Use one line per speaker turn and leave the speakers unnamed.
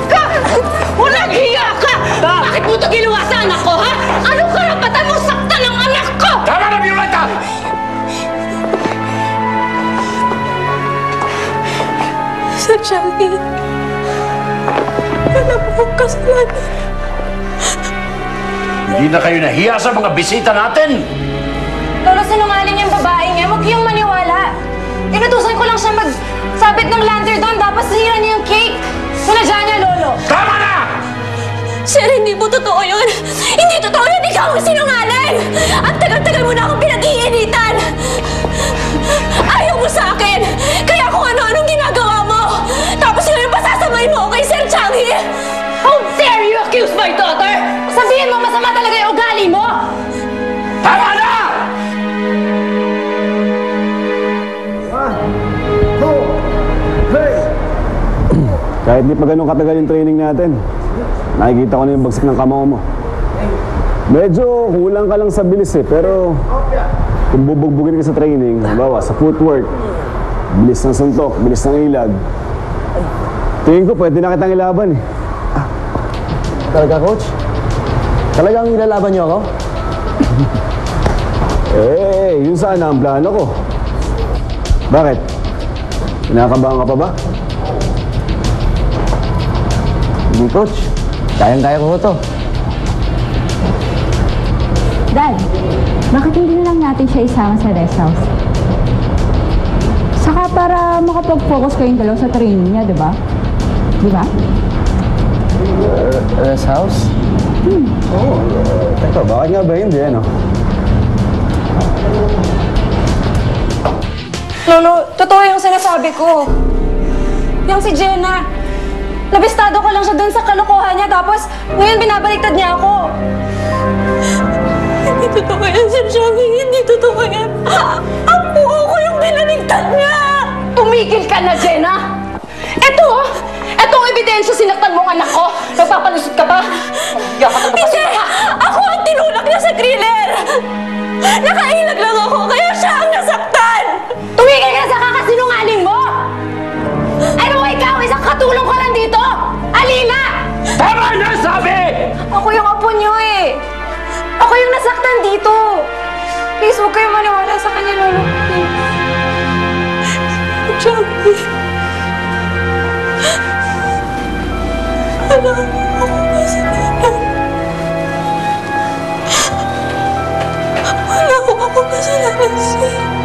Ka! Walang hiya ka! Bakit mo ito ginawa sa anak ko, ha? Anong karapatan mo saktan ang anak ko?
Tama na, Violeta!
Sir Shelby, wala po akong kasalanan.
Hindi na kayo nahiya sa mga bisita natin?
Lolo, sinungaling yung babae niya. Huwag kayong maniwala. Inutusan ko lang siya magsabit ng lantern doon, tapos sira niya yung cake. Sinadya niya, Lolo.
Tama na!
Sir, hindi po totoo yun. Hindi totoo yun. Ikaw ang sinungaling! Ang tagal-tagal mo na akong pinag-iinitan! Ayaw mo sa akin! Kaya kung ano-anong ginagawa mo! Tapos yun yung pasasamay mo kay Sir Changi!
How dare you accuse my daughter?
Sabihin mo, masama talaga yung ugali mo!
Tama na!
Kahit di pa ganun katagal yung training natin, nakikita ko na yung bagsak ng kamao mo. Medyo kulang ka lang sa bilis pero kung bubugbugin ka sa training, halimbawa sa footwork, bilis ng suntok, bilis ng ilag, tingin ko pwede na kitang ilaban eh.
Talaga, Coach? Talagang ilalaban niyo ako?
Yun sana ang plano ko. Bakit? Kinakabahan ka pa ba?
Hindi, Coach. Kayang-kaya ko to.
Dad, bakit hindi na lang natin siya isama sa rest house? Saka para makapag-focus kayong dalawa sa training niya, di ba? Di ba?
Rest house?
Teka, bakit nga ba hindi ano?
Lolo, totoo yung sinasabi ko. Yung si Jenna, nabistado ko lang siya dun sa kalokohan niya, tapos ngayon binabaliktad niya ako. Hindi totoo yan, Sir Johnny. Hindi totoo yan. Ang buho ko yung binaligtad niya!
Tumigil ka na, Jenna! Etong ebidensya sinaktan mong anak ko! Nagpapalusot ka pa? Hiya ka talaga
Hindi! Ako ang tinulak niya sa thriller! Nakailag lang ako, kaya siya ang nasaktan!
Tumigil ka sa kakasinungaling mo! Ano ikaw? Isang katulong ka lang dito! Alina!
Tama na, sabi!
Ako yung apo niyo eh! Ako yung nasaktan dito! Please, huwag kayong maniwala sa kanya, Lolo. Johnny. Wala akong kasalanan. Wala akong kasalanan, sir.